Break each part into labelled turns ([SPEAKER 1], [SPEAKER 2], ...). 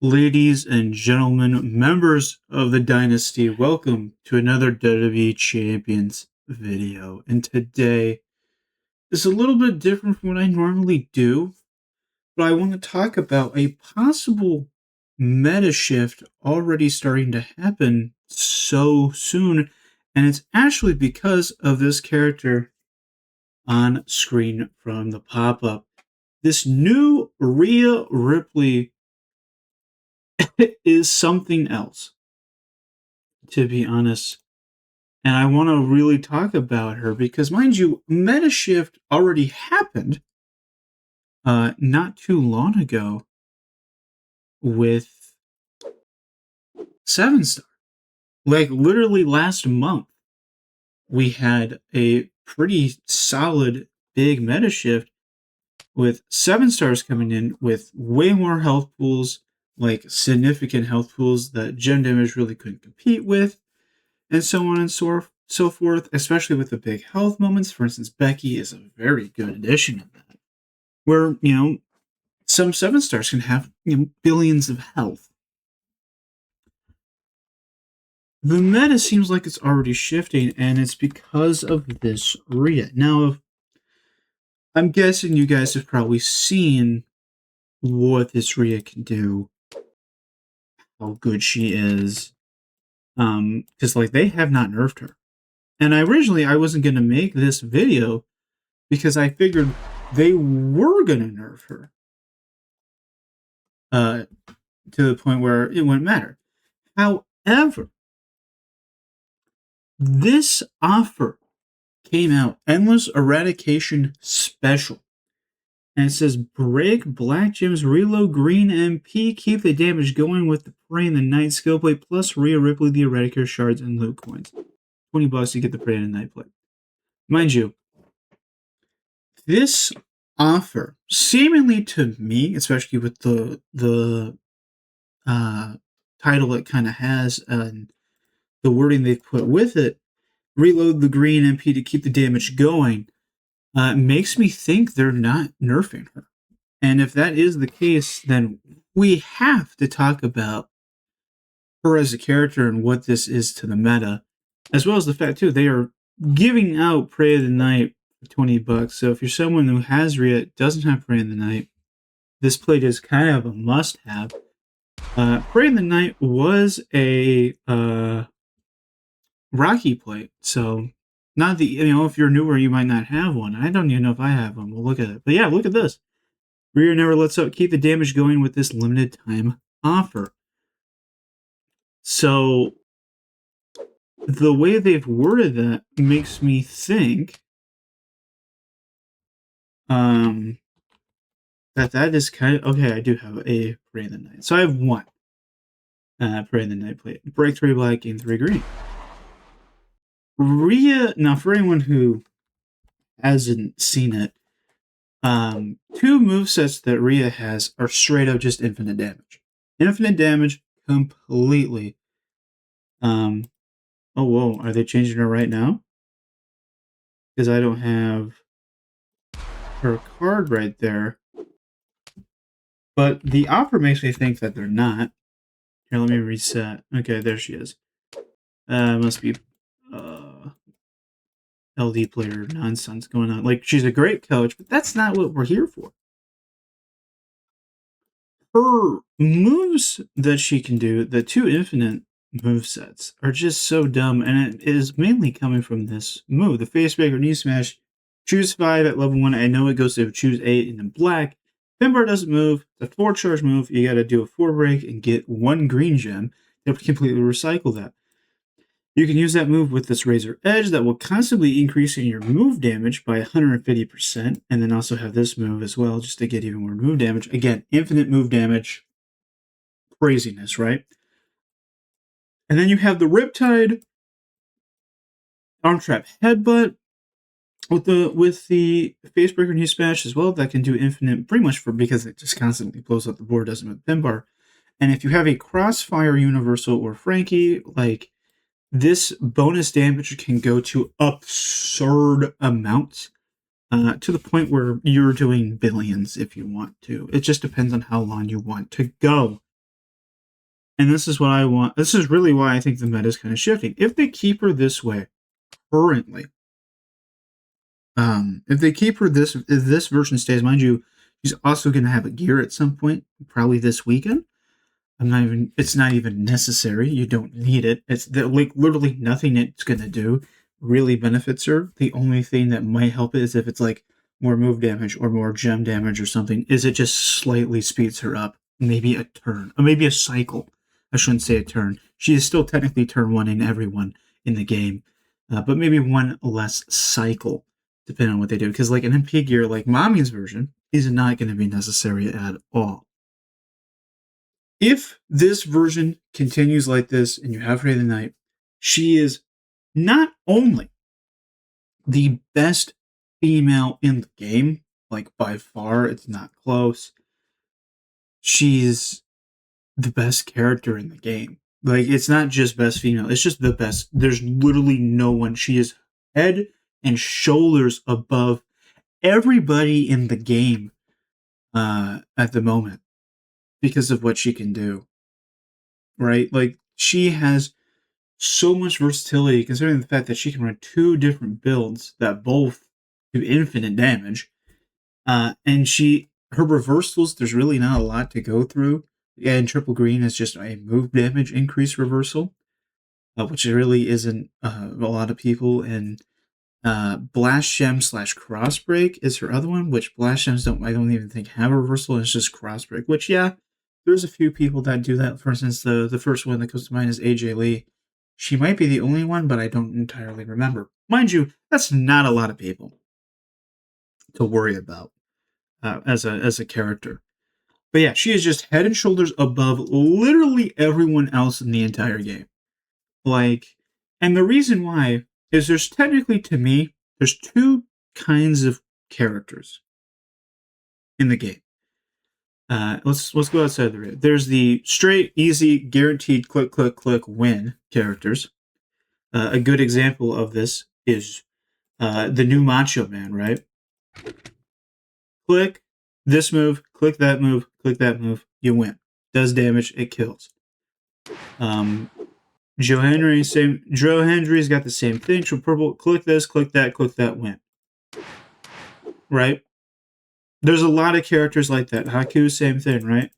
[SPEAKER 1] Ladies and gentlemen, members of the Dynasty, welcome to another WWE Champions video. And today is a little bit different from what I normally do, but I want to talk about a possible meta shift already starting to happen so soon. And it's actually because of this character on screen from the pop-up. This new Rhea Ripley is something else, to be honest. And I want to really talk about her because, mind you, meta shift already happened not too long ago with 7-star. Like, literally last month, we had a pretty solid big meta shift with 7-stars coming in with way more health pools, like significant health pools that gem damage really couldn't compete with, and so on and so forth, especially with the big health moments. For instance, Becky is a very good addition to that, where, some 7-stars can have, billions of health. The meta seems like it's already shifting, and it's because of this Rhea. Now, I'm guessing you guys have probably seen what this Rhea can do, how good she is, because they have not nerfed her. And I wasn't going to make this video because I figured they were going to nerf her to the point where it wouldn't matter. However, this offer came out, Endless Eradication Special. And it says, break black gems, reload green MP, keep the damage going with the Prey in the Night skill plate, plus Rhea Ripley, the Eradicator shards, and loot coins. $20 to get the Prey in the Night plate. Mind you, this offer, seemingly to me, especially with the title it kind of has and the wording they've put with it, reload the green MP to keep the damage going, makes me think they're not nerfing her. And if that is the case, then we have to talk about her as a character and what this is to the meta, as well as the fact, too, they are giving out Prey of the Night for $20. So if you're someone who has Rhea, doesn't have Prey of the Night, this plate is kind of a must-have. Prey of the Night was a Rocky plate, so not the, if you're newer, you might not have one. I don't even know if I have one. We'll look at it. But yeah, look at this. Rhea never lets up. Keep the damage going with this limited time offer. So the way they've worded that makes me think that is kind of okay. I do have a Prey in the Night, so I have one Prey in the Night plate. Break 3 black, gain 3 green. Rhea, now for anyone who hasn't seen it, 2 movesets that Rhea has are straight up just infinite damage. Infinite damage completely. Oh, whoa. Are they changing her right now? Because I don't have her card right there. But the offer makes me think that they're not. Here, let me reset. Okay, there she is. Must be LD player nonsense going on. Like, she's a great coach, but that's not what we're here for. Her moves that she can do, the 2 infinite movesets, are just so dumb, and it is mainly coming from this move. The Facebreaker Knee Smash, choose 5 at level 1. I know it goes to choose 8 in the black. Pinbar doesn't move. The 4 charge move, you gotta do a 4 break and get 1 green gem to completely recycle that. You can use that move with this Razor Edge that will constantly increase in your move damage by 150%, and then also have this move as well just to get even more move damage. Again, infinite move damage. Craziness, right? And then you have the Riptide Arm Trap Headbutt with the Facebreaker Knee Smash as well. That can do infinite pretty much because it just constantly blows up the board, doesn't with Pinbar. And if you have a Crossfire Universal or Frankie, like, this bonus damage can go to absurd amounts. to the point where you're doing billions if you want to. It just depends on how long you want to go. And this is what I want. This is really why I think the meta is kind of shifting. If they keep her this way currently, if they keep her if this version stays, mind you, she's also going to have a gear at some point, probably this weekend. It's not even necessary. You don't need it. It's like literally nothing it's going to do really benefits her. The only thing that might help it is if it's like more move damage or more gem damage or something, is it just slightly speeds her up. Maybe a turn, or maybe a cycle. I shouldn't say a turn. She is still technically turn one in everyone in the game, but maybe one less cycle, depending on what they do. Because like an MP gear, like Mommy's version, is not going to be necessary at all. If this version continues like this and you have her in the night, she is not only the best female in the game, like by far, it's not close. She's the best character in the game. Like, it's not just best female, it's just the best. There's literally no one. She is head and shoulders above everybody in the game at the moment because of what she can do. Right? Like, she has so much versatility considering the fact that she can run 2 different builds that both do infinite damage. And her reversals, there's really not a lot to go through. And triple green is just a move damage increase reversal, which really isn't a lot of people. And Blast Gem / Crossbreak is her other one, which Blast Gems I don't even think have a reversal. It's just Crossbreak, which, yeah, there's a few people that do that. For instance, the first one that comes to mind is AJ Lee. She might be the only one, but I don't entirely remember. Mind you, that's not a lot of people to worry about as a character. But yeah, she is just head and shoulders above literally everyone else in the entire game. Like, and the reason why is there's technically, to me, there's 2 kinds of characters in the game. Let's go outside the ring. There's the straight, easy, guaranteed click, click, click, win characters. A good example of this is the new Macho Man, right? Click this move, click that move, you win. Does damage, it kills. Joe Henry's got the same thing. So purple, click this, click that, win. Right? There's a lot of characters like that. Haku, same thing, right?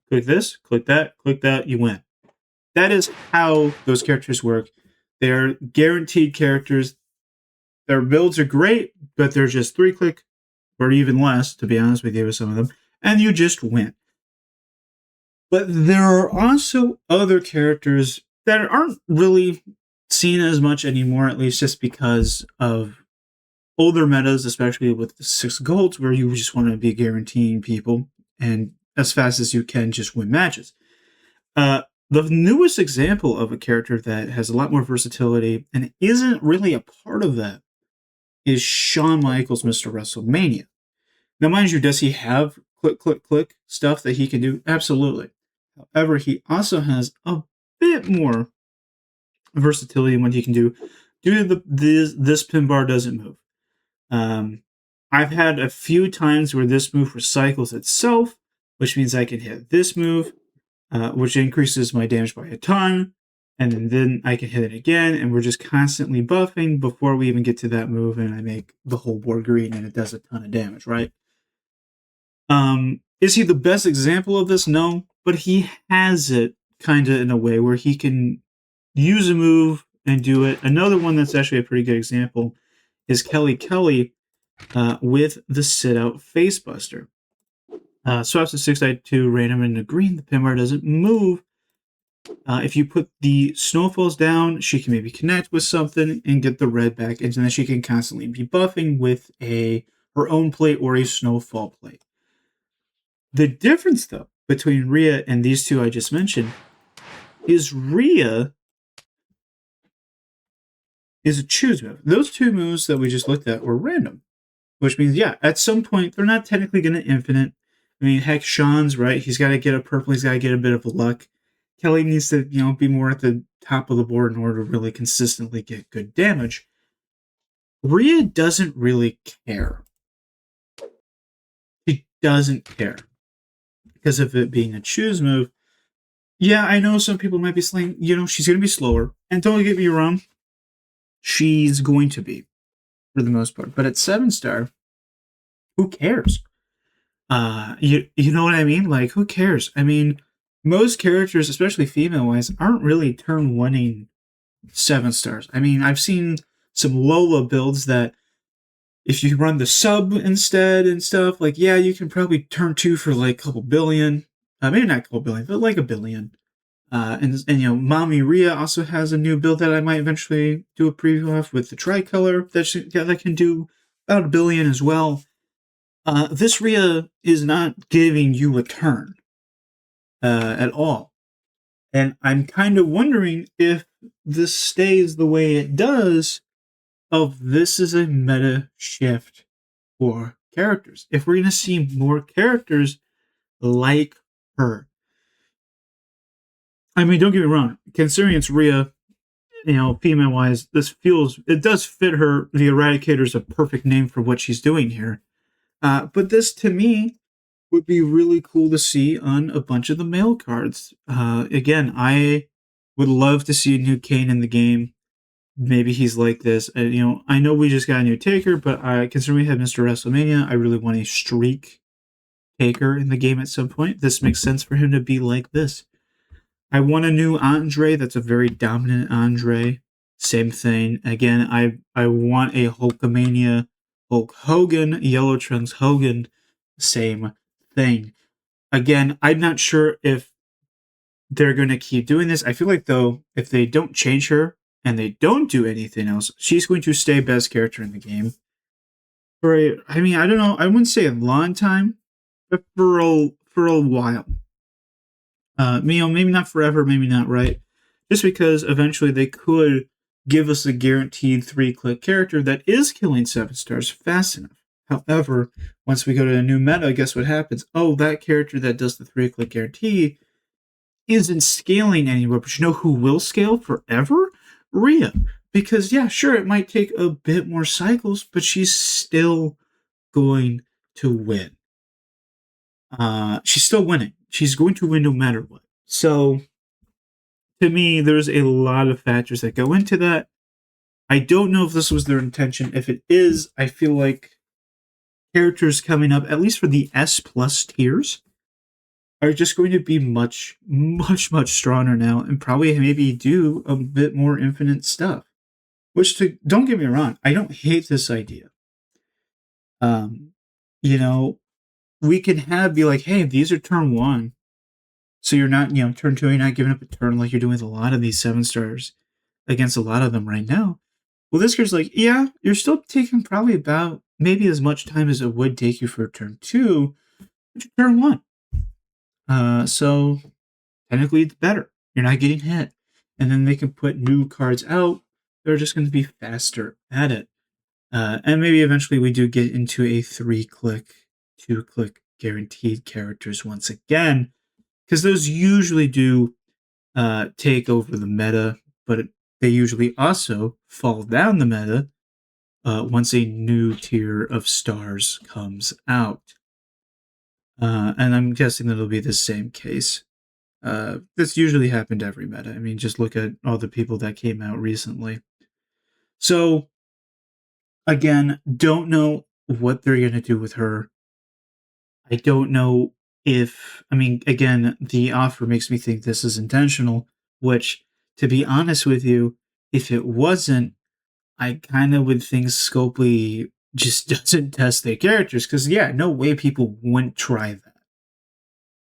[SPEAKER 1] Click this, click that, you win. That is how those characters work. They're guaranteed characters. Their builds are great, but they're just 3-click or even less, to be honest with you, with some of them, and you just win. But there are also other characters that aren't really seen as much anymore, at least just because of older metas, especially with the 6 golds, where you just want to be guaranteeing people and as fast as you can just win matches. The newest example of a character that has a lot more versatility and isn't really a part of that is Shawn Michaels, Mr. WrestleMania. Now, mind you, does he have click, click, click stuff that he can do? Absolutely. However, he also has a bit more versatility in what he can do due to this pin bar doesn't move. I've had a few times where this move recycles itself, which means I can hit this move, which increases my damage by a ton, and then I can hit it again, and we're just constantly buffing before we even get to that move, and I make the whole board green, and it does a ton of damage, right? Is he the best example of this? No, but he has it kind of in a way where he can use a move and do it. Another one that's actually a pretty good example is Kelly with the sit-out Facebuster. Swaps to 6-2 random into green. The pin bar doesn't move. If you put the snowfalls down, she can maybe connect with something and get the red back, and then she can constantly be buffing with her own plate or a snowfall plate. The difference, though, between Rhea and these 2 I just mentioned is Rhea is a choose move. Those 2 moves that we just looked at were random, which means, yeah, at some point, they're not technically going to infinite. I mean, heck, Sean's right. He's got to get a purple. He's got to get a bit of luck. Kelly needs to, be more at the top of the board in order to really consistently get good damage. Rhea doesn't really care. She doesn't care because of it being a choose move. Yeah, I know some people might be saying, she's going to be slower. And don't get me wrong, she's going to be for the most part. But at 7-star, who cares? You know what I mean? Like, who cares? I mean, most characters, especially female wise, aren't really turn oneing 7-stars. I mean, I've seen some Lola builds that if you run the sub instead and stuff, like, yeah, you can probably turn 2 for like a couple billion. Maybe not a couple billion, but like a billion. And Mommy Rhea also has a new build that I might eventually do a preview of with the tricolor that can do about a billion as well. This Rhea is not giving you a turn at all. And I'm kind of wondering if this stays the way it does, of this is a meta shift for characters. If we're going to see more characters like her. I mean, don't get me wrong, considering it's Rhea, female wise, it does fit her. The Eradicator is a perfect name for what she's doing here. But this to me would be really cool to see on a bunch of the male cards. Again, I would love to see a new Kane in the game. Maybe he's like this. I know we just got a new Taker, but considering we have Mr. WrestleMania, I really want a streak Taker in the game at some point. This makes sense for him to be like this. I want a new Andre that's a very dominant Andre. Same thing. Again, I want a Hulkamania Hulk Hogan, Yellow Trunks Hogan. Same thing. Again, I'm not sure if they're going to keep doing this. I feel like, though, if they don't change her and they don't do anything else, she's going to stay best character in the game. I don't know. I wouldn't say a long time, but for a while. Maybe not forever, maybe not right. Just because eventually they could give us a guaranteed 3-click character that is killing 7-stars fast enough. However, once we go to a new meta, guess what happens? Oh, that character that does the 3-click guarantee isn't scaling anywhere. But you know who will scale forever? Rhea. Because, yeah, sure, it might take a bit more cycles, but she's still going to win. She's still winning. She's going to win no matter what. So, to me, there's a lot of factors that go into that. I don't know if this was their intention. If it is, I feel like characters coming up, at least for the S plus tiers, are just going to be much, much, much stronger now, and probably maybe do a bit more infinite stuff. Don't get me wrong, I don't hate this idea. We can be like, hey, these are turn 1. So you're not, turn 2, you're not giving up a turn like you're doing with a lot of these 7-stars against a lot of them right now. Well, this guy's like, yeah, you're still taking probably about maybe as much time as it would take you for turn 2, but you turn 1. So technically it's better. You're not getting hit. And then they can put new cards out. They're just going to be faster at it. And maybe eventually we do get into a 3-click, 2-click guaranteed characters once again. Because those usually do take over the meta, but they usually also fall down the meta once a new tier of stars comes out. And I'm guessing that'll be the same case. This usually happened every meta. I mean, just look at all the people that came out recently. So, again, don't know what they're going to do with her. I don't know again, the offer makes me think this is intentional, which, to be honest with you, if it wasn't, I kind of would think Scopely just doesn't test their characters, because, yeah, no way people wouldn't try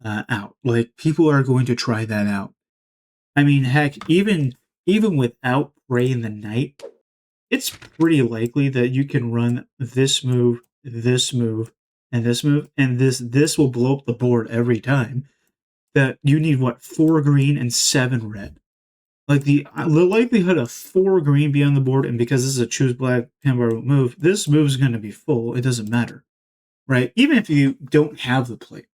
[SPEAKER 1] that out. Like, people are going to try that out. I mean, heck, even without Prey in the Night, it's pretty likely that you can run this move, and this move, and this will blow up the board every time. That you need 4 green and 7 red. Like the likelihood of 4 green being on the board, and because this is a choose black Pambar move, this move is going to be full. It doesn't matter, right? Even if you don't have the play,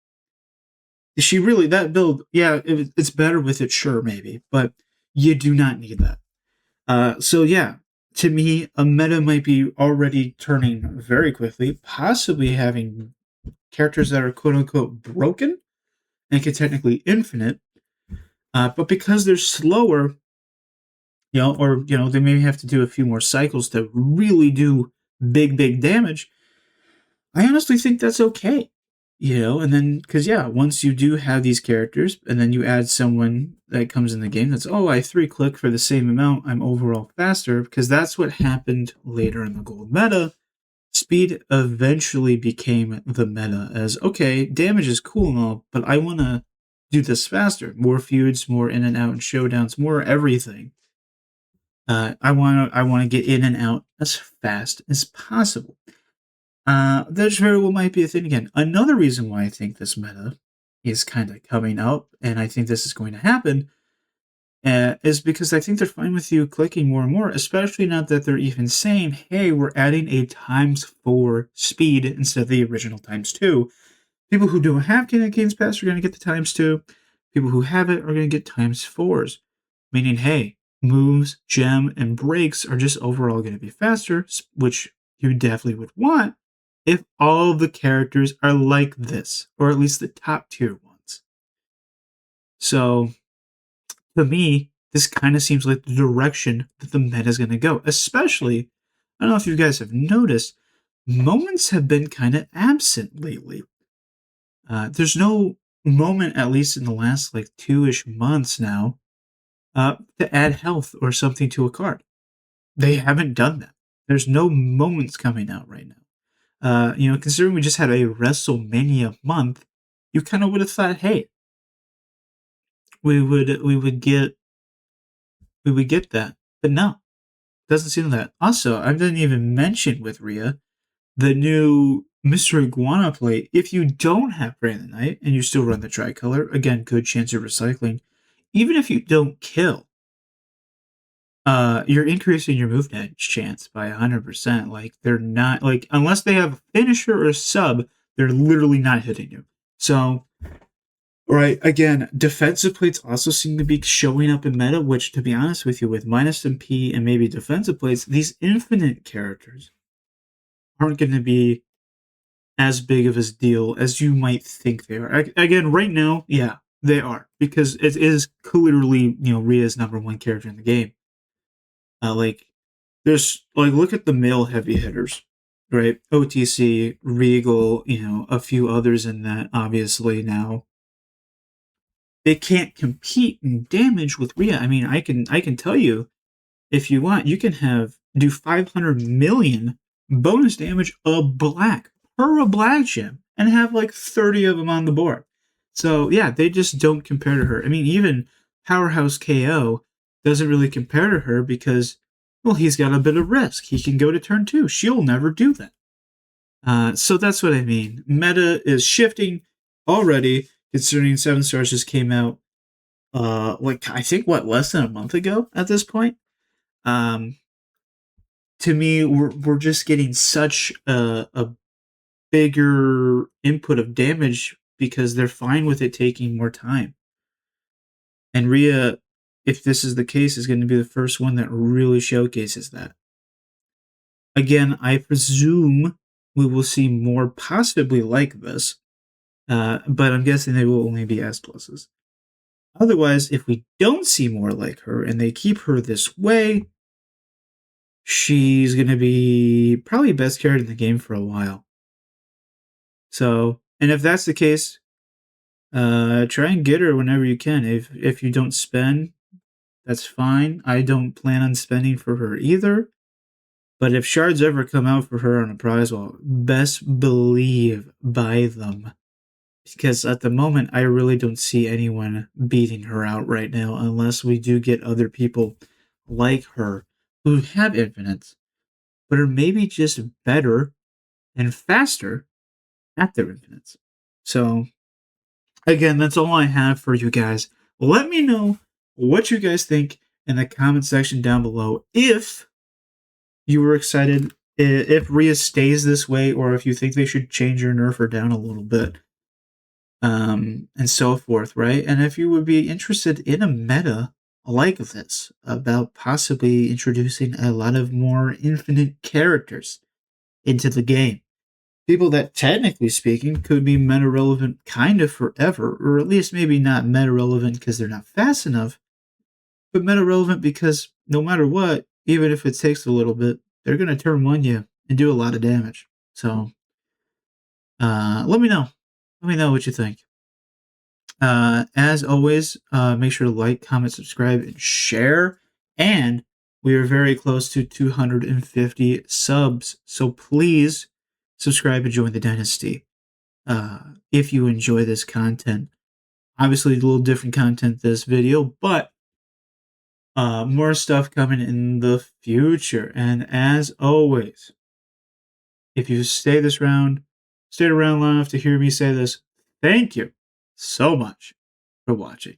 [SPEAKER 1] that build? Yeah, it's better with it, sure, maybe, but you do not need that. So yeah, to me, a meta might be already turning very quickly, possibly having characters that are quote unquote broken and can technically infinite, but because they're slower, or they maybe have to do a few more cycles to really do big damage. I honestly think that's okay. And then because once you do have these characters, and then you add someone that comes in the game that's I 3-click for the same amount, I'm overall faster, because that's what happened later in the gold meta. Speed eventually became the meta as okay, damage is cool and all, but I want to do this faster, more feuds, more in and out and showdowns, more everything. I want to get in and out as fast as possible. That very well might be a thing again. Another reason why I think this meta is kind of coming up, and I think this is going to happen, is because I think they're fine with you clicking more and more, especially now that they're even saying, hey, we're adding a ×4 speed instead of the original ×2. People who don't have Games Pass are going to get the ×2. People who have it are going to get ×4s, meaning, hey, moves, gem, and breaks are just overall going to be faster, which you definitely would want if all of the characters are like this, or at least the top tier ones. So, to me, this kind of seems like the direction that the meta is going to go. Especially, I don't know if you guys have noticed, moments have been kind of absent lately. There's no moment, at least in the last 2-ish months now, to add health or something to a card. They haven't done that. There's no moments coming out right now. Considering we just had a WrestleMania month, you kind of would have thought, hey, we would get that, but no, doesn't seem that. Also, I didn't even mention with Rhea the new Mr. Iguana plate. If you don't have Brand the Night and you still run the tricolor, again, good chance of recycling. Even if you don't kill, you're increasing your move damage chance by 100%. They're not unless they have a finisher or a sub, they're literally not hitting you. So, right, again, defensive plates also seem to be showing up in meta, which, to be honest with you, with -MP and maybe defensive plates, these infinite characters aren't going to be as big of a deal as you might think they are. Again, right now, yeah, they are, because it is clearly, Rhea's #1 character in the game. There's look at the male heavy hitters, right? OTC, Regal, a few others in that, obviously now. They can't compete in damage with Rhea. I mean, I can tell you, if you want, you can do 500 million bonus damage per a black gem and have 30 of them on the board. So yeah, they just don't compare to her. I mean, even Powerhouse KO doesn't really compare to her because, well, he's got a bit of risk. He can go to turn 2. She'll never do that. So that's what I mean. Meta is shifting already, considering 7 Stars just came out, I think less than a month ago at this point. To me, we're just getting such a bigger input of damage because they're fine with it taking more time. And Rhea, if this is the case, is going to be the first one that really showcases that. Again, I presume we will see more possibly like this, but I'm guessing they will only be S pluses. Otherwise, if we don't see more like her and they keep her this way, she's going to be probably best character in the game for a while. So, and if that's the case, try and get her whenever you can. If you don't spend, that's fine. I don't plan on spending for her either. But if shards ever come out for her on a prize wall, best believe buy them. Because at the moment, I really don't see anyone beating her out right now unless we do get other people like her who have infinites, but are maybe just better and faster at their infinites. So, again, that's all I have for you guys. Let me know what you guys think in the comment section down below. If you were excited, if Rhea stays this way, or if you think they should change or nerf her down a little bit, and so forth, right? And if you would be interested in a meta like this about possibly introducing a lot of more infinite characters into the game. People that, technically speaking, could be meta relevant kind of forever, or at least maybe not meta relevant because they're not fast enough, but meta relevant because no matter what, even if it takes a little bit, they're going to turn one you and do a lot of damage. So, let me know. Let me know what you think. As always, make sure to like, comment, subscribe, and share. And we are very close to 250 subs. So please subscribe and join the dynasty if you enjoy this content. Obviously, a little different content this video, but more stuff coming in the future. And as always, if you stayed around long enough to hear me say this, thank you so much for watching.